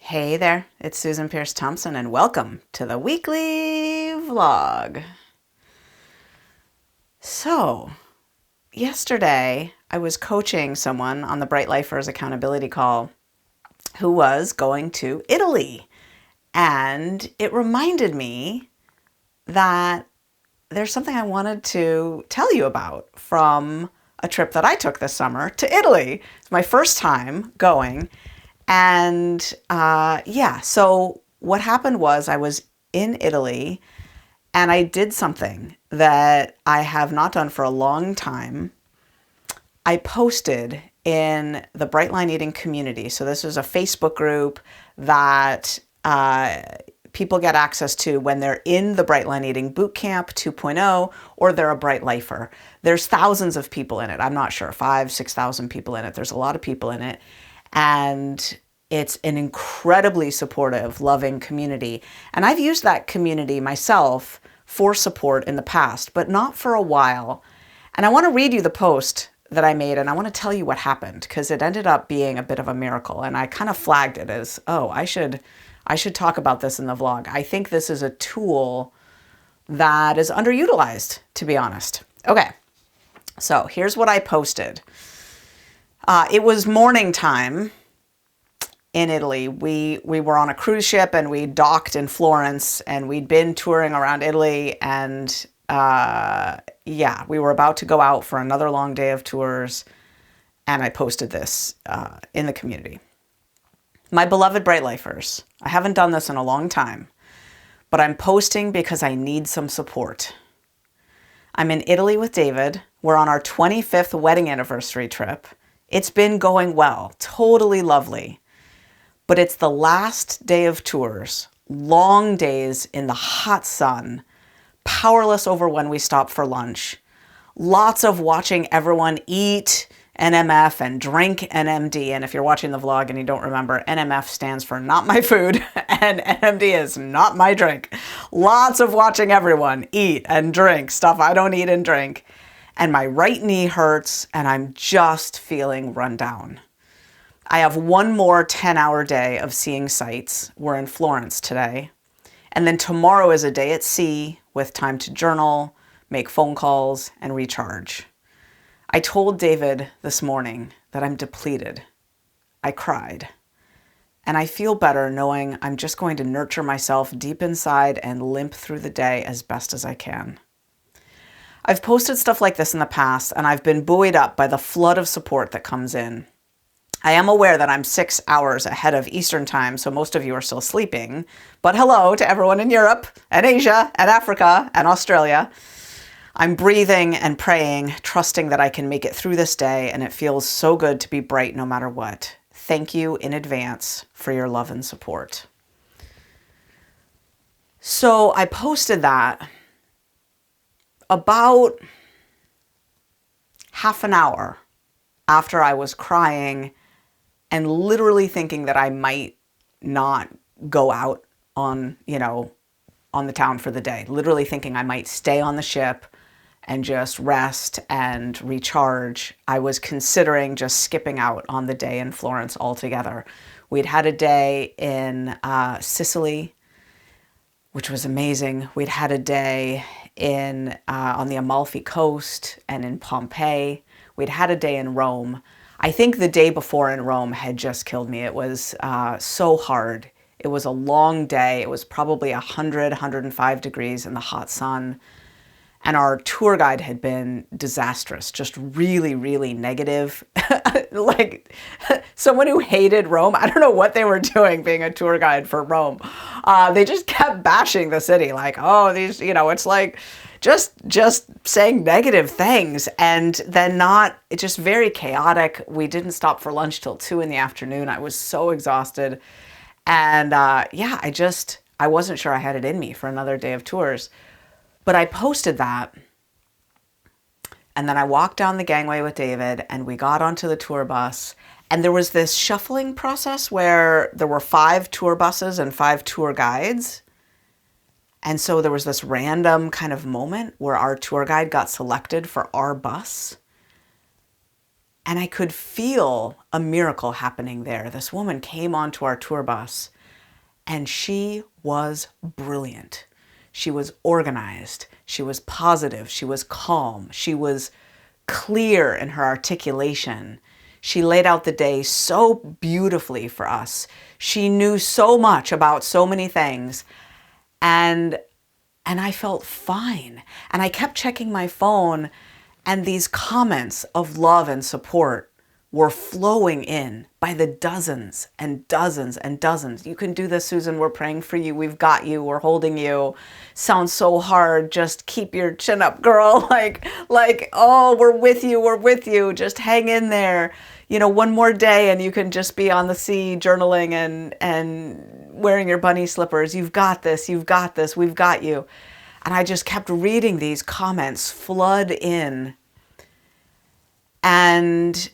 Hey there, it's Susan Pierce Thompson, and welcome to the weekly vlog. So, yesterday I was coaching someone on the Bright Lifers accountability call who was going to Italy, and it reminded me that there's something I wanted to tell you about from a trip that I took this summer to Italy. It's my first time going. And so what happened was I was in Italy and I did something that I have not done for a long time. I posted in the Bright Line Eating community. So this is a Facebook group that people get access to when they're in the Bright Line Eating Bootcamp 2.0 or they're a Bright Lifer. There's thousands of people in it. I'm not sure, 5,000, 6,000 people in it. There's a lot of people in it. And it's an incredibly supportive, loving community. And I've used that community myself for support in the past, but not for a while. And I want to read you the post that I made, and I want to tell you what happened, because it ended up being a bit of a miracle. And I kind of flagged it as, I should talk about this in the vlog. I think this is a tool that is underutilized, to be honest. Okay, so here's what I posted. It was morning time in Italy. We were on a cruise ship and we docked in Florence and we'd been touring around Italy and we were about to go out for another long day of tours, and I posted this in the community. My beloved Bright Lifers, I haven't done this in a long time, but I'm posting because I need some support. I'm in Italy with David. We're on our 25th wedding anniversary trip. It's been going well, totally lovely. But it's the last day of tours, long days in the hot sun, powerless over when we stop for lunch. Lots of watching everyone eat NMF and drink NMD. And if you're watching the vlog and you don't remember, NMF stands for not my food and NMD is not my drink. Lots of watching everyone eat and drink stuff I don't eat and drink. And my right knee hurts and I'm just feeling run down. I have one more 10-hour day of seeing sights. We're in Florence today. And then tomorrow is a day at sea with time to journal, make phone calls, and recharge. I told David this morning that I'm depleted. I cried. And I feel better knowing I'm just going to nurture myself deep inside and limp through the day as best as I can. I've posted stuff like this in the past, and I've been buoyed up by the flood of support that comes in. I am aware that I'm 6 hours ahead of Eastern time, so most of you are still sleeping. But hello to everyone in Europe and Asia and Africa and Australia. I'm breathing and praying, trusting that I can make it through this day, and it feels so good to be bright no matter what. Thank you in advance for your love and support. So I posted that about half an hour after I was crying and literally thinking that I might not go out on the town for the day. Literally thinking I might stay on the ship and just rest and recharge. I was considering just skipping out on the day in Florence altogether. We'd had a day in Sicily, which was amazing. We'd had a day on the Amalfi Coast and in Pompeii. We'd had a day in Rome. I think the day before in Rome had just killed me. It was so hard. It was a long day. It was probably 100, 105 degrees in the hot sun. And our tour guide had been disastrous, just really, really negative. Like someone who hated Rome. I don't know what they were doing being a tour guide for Rome. They just kept bashing the city like, it's like just saying negative things and then it's just very chaotic. We didn't stop for lunch till 2 p.m. I was so exhausted. And I wasn't sure I had it in me for another day of tours. But I posted that, and then I walked down the gangway with David, and we got onto the tour bus, and there was this shuffling process where there were 5 tour buses and 5 tour guides. And so there was this random kind of moment where our tour guide got selected for our bus. And I could feel a miracle happening there. This woman came onto our tour bus And she was brilliant. She was organized. She was positive. She was calm. She was clear in her articulation. She laid out the day so beautifully for us. She knew so much about so many things. And I felt fine. And I kept checking my phone, and these comments of love and support were flowing in by the dozens and dozens and dozens. You can do this, Susan. We're praying for you. We've got you. We're holding you. Sounds so hard. Just keep your chin up, girl. Oh, we're with you. We're with you. Just hang in there. You know, one more day and you can just be on the sea journaling and wearing your bunny slippers. You've got this. You've got this. We've got you. And I just kept reading these comments flood in. And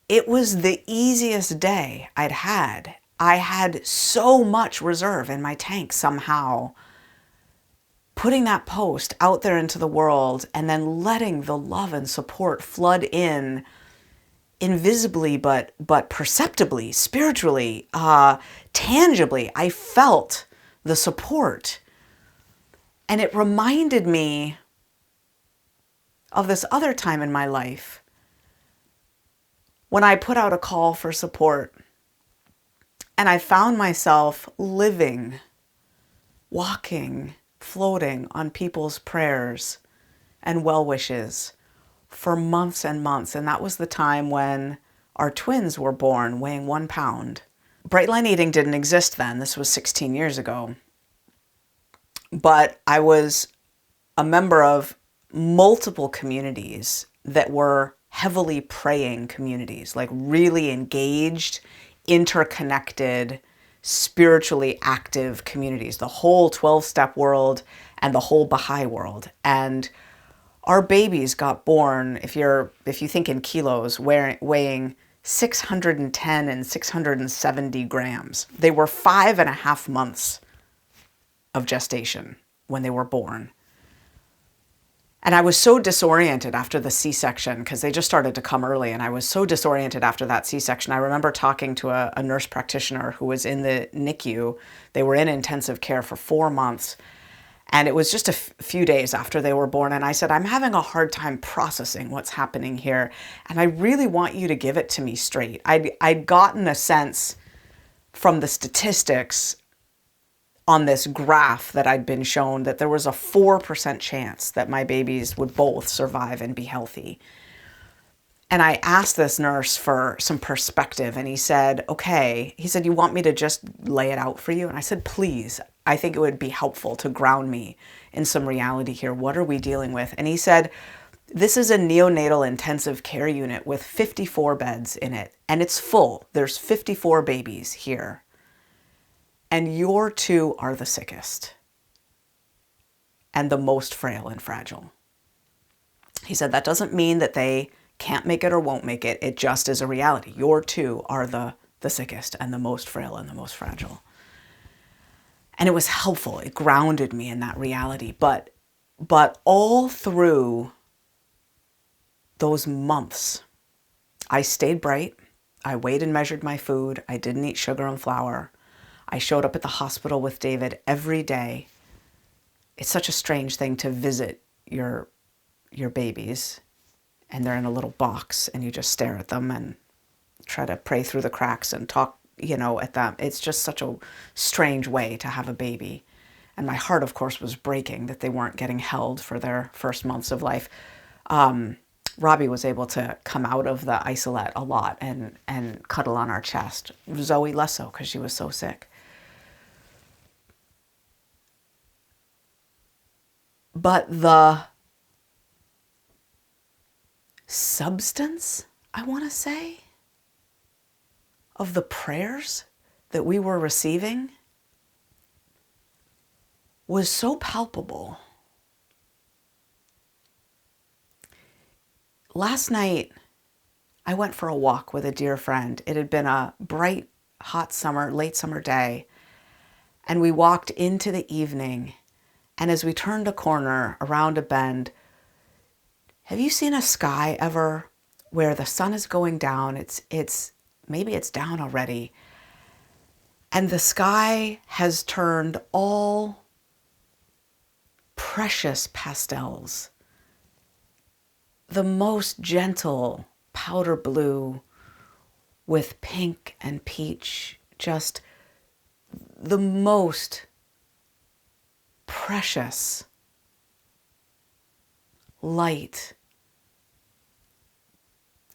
it was the easiest day I'd had. I had so much reserve in my tank somehow. Putting that post out there into the world and then letting the love and support flood in invisibly, but perceptibly, spiritually, tangibly. I felt the support. And it reminded me of this other time in my life when I put out a call for support and I found myself living, walking, floating on people's prayers and well wishes for months and months. And that was the time when our twins were born, weighing 1 pound. Bright line eating didn't exist then. This was 16 years ago. But I was a member of multiple communities that were heavily praying communities, like really engaged, interconnected, spiritually active communities, the whole 12-step world and the whole Baha'i world. And our babies got born, if you think in kilos, weighing 610 and 670 grams. They were 5.5 months of gestation when they were born. And I was so disoriented after the C-section because they just started to come early. And I was so disoriented after that C-section. I remember talking to a nurse practitioner who was in the NICU. They were in intensive care for 4 months. And it was just a few days after they were born. And I said, I'm having a hard time processing what's happening here. And I really want you to give it to me straight. I'd gotten a sense from the statistics on this graph that I'd been shown that there was a 4% chance that my babies would both survive and be healthy. And I asked this nurse for some perspective, and he said, okay. He said, you want me to just lay it out for you? And I said, please. I think it would be helpful to ground me in some reality here. What are we dealing with? And he said, this is a neonatal intensive care unit with 54 beds in it, and it's full. There's 54 babies here. And your two are the sickest and the most frail and fragile. He said, that doesn't mean that they can't make it or won't make it. It just is a reality. Your two are the sickest and the most frail and the most fragile. And it was helpful. It grounded me in that reality. But all through those months, I stayed bright. I weighed and measured my food. I didn't eat sugar and flour. I showed up at the hospital with David every day. It's such a strange thing to visit your babies, and they're in a little box, and you just stare at them and try to pray through the cracks and talk, at them. It's just such a strange way to have a baby. And my heart, of course, was breaking that they weren't getting held for their first months of life. Robbie was able to come out of the isolette a lot and cuddle on our chest. Zoe less so because she was so sick. But the substance, I want to say, of the prayers that we were receiving was so palpable. Last night, I went for a walk with a dear friend. It had been a bright, hot summer, late summer day, and we walked into the evening. And as we turned a corner around a bend, have you seen a sky ever where the sun is going down? Maybe it's down already. And the sky has turned all precious pastels, the most gentle powder blue with pink and peach, just the most precious light,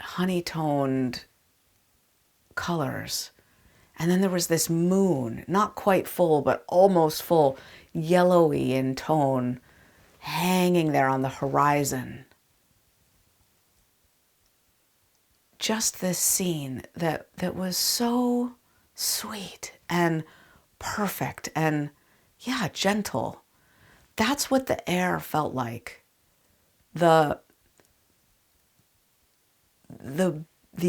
honey-toned colors. And then there was this moon, not quite full, but almost full, yellowy in tone, hanging there on the horizon. Just this scene that was so sweet and perfect and, yeah, gentle. That's what the air felt like. The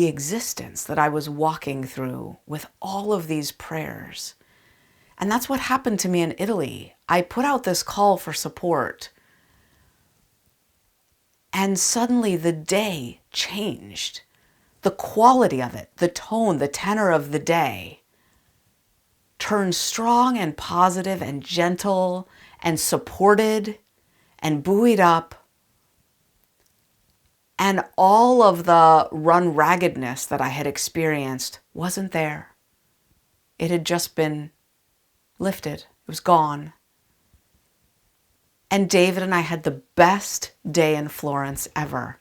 existence that I was walking through with all of these prayers. And that's what happened to me in Italy. I put out this call for support, and suddenly the day changed. The quality of it, the tone, the tenor of the day turned strong and positive and gentle and supported and buoyed up. And all of the run raggedness that I had experienced wasn't there. It had just been lifted. It was gone. And David and I had the best day in Florence ever.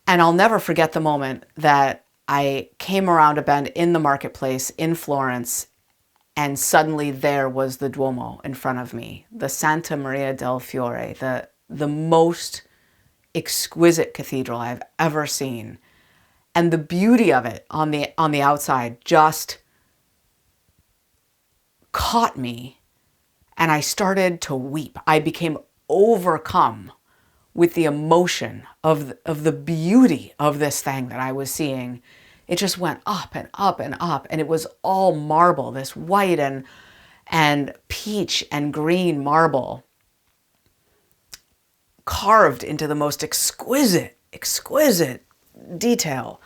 And I'll never forget the moment that I came around a bend in the marketplace in Florence, and suddenly there was the Duomo in front of me, the Santa Maria del Fiore, the most exquisite cathedral I've ever seen. And the beauty of it on the outside just caught me, and I started to weep. I became overcome with the emotion of the beauty of this thing that I was seeing. It just went up and up and up, and it was all marble, this white and peach and green marble, carved into the most exquisite detail.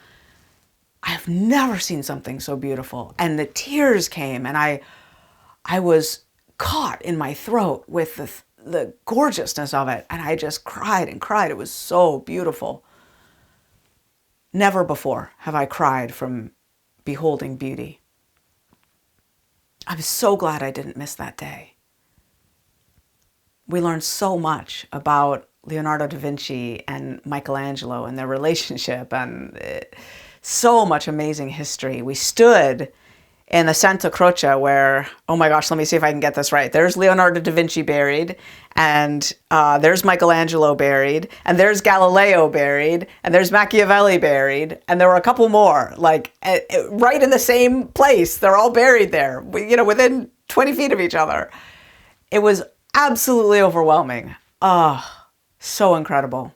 I have never seen something so beautiful. And the tears came, and I was caught in my throat with the gorgeousness of it. And I just cried and cried. It was so beautiful. Never before have I cried from beholding beauty. I'm so glad I didn't miss that day. We learned so much about Leonardo da Vinci and Michelangelo and their relationship, and so much amazing history. We stood in the Santa Croce where, oh my gosh, let me see if I can get this right. There's Leonardo da Vinci buried, and there's Michelangelo buried, and there's Galileo buried, and there's Machiavelli buried, and there were a couple more, like right in the same place. They're all buried there, within 20 feet of each other. It was absolutely overwhelming. So incredible.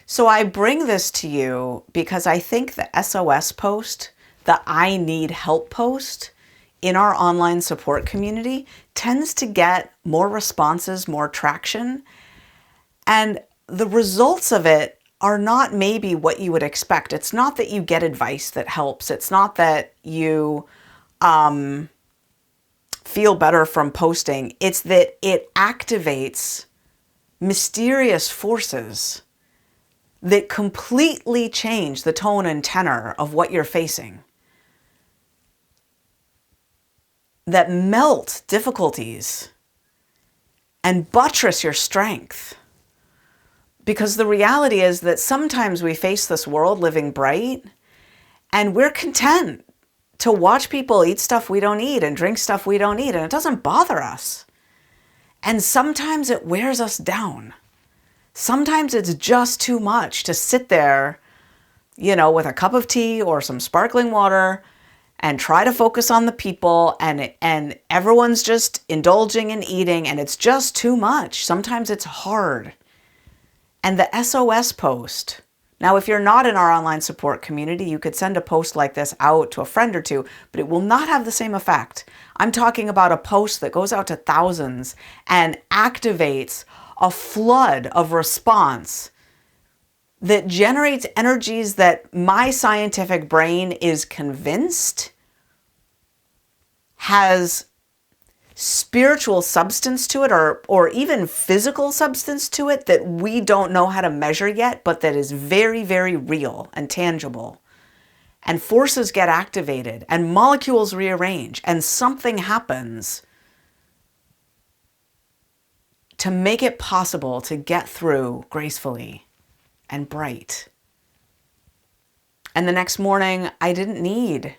So I bring this to you because I think the SOS post, the I need help post in our online support community tends to get more responses, more traction. And the results of it are not maybe what you would expect. It's not that you get advice that helps. It's not that you feel better from posting. It's that it activates mysterious forces that completely change the tone and tenor of what you're facing, that melt difficulties and buttress your strength. Because the reality is that sometimes we face this world living bright, and we're content to watch people eat stuff we don't eat and drink stuff we don't eat, and it doesn't bother us. And sometimes it wears us down. Sometimes it's just too much to sit there, with a cup of tea or some sparkling water and try to focus on the people, and everyone's just indulging and eating, and it's just too much. Sometimes it's hard. And the SOS post, now if you're not in our online support community, you could send a post like this out to a friend or two, but it will not have the same effect. I'm talking about a post that goes out to thousands and activates a flood of response that generates energies that my scientific brain is convinced has spiritual substance to it, or even physical substance to it that we don't know how to measure yet, but that is very, very real and tangible. And forces get activated and molecules rearrange and something happens to make it possible to get through gracefully and bright. And the next morning, I didn't need,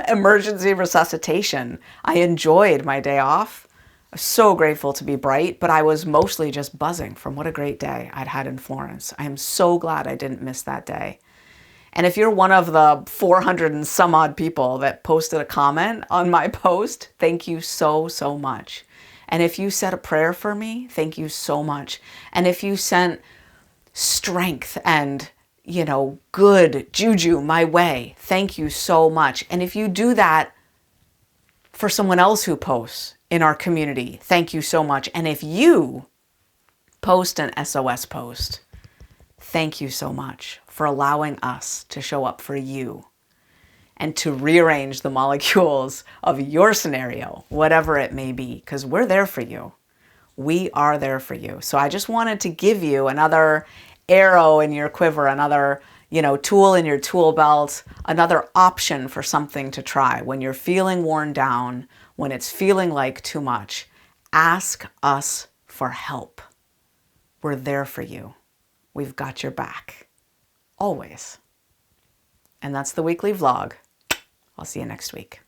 emergency resuscitation. I enjoyed my day off. I was so grateful to be bright, but I was mostly just buzzing from what a great day I'd had in Florence. I am so glad I didn't miss that day. And if you're one of the 400 and some odd people that posted a comment on my post, thank you so, so much. And if you said a prayer for me, thank you so much. And if you sent strength and good juju my way, thank you so much. And if you do that for someone else who posts in our community, thank you so much. And if you post an SOS post, thank you so much for allowing us to show up for you and to rearrange the molecules of your scenario, whatever it may be, because we're there for you. We are there for you. So I just wanted to give you another arrow in your quiver, another, tool in your tool belt, another option for something to try. When you're feeling worn down, when it's feeling like too much, ask us for help. We're there for you. We've got your back. Always. And that's the weekly vlog. I'll see you next week.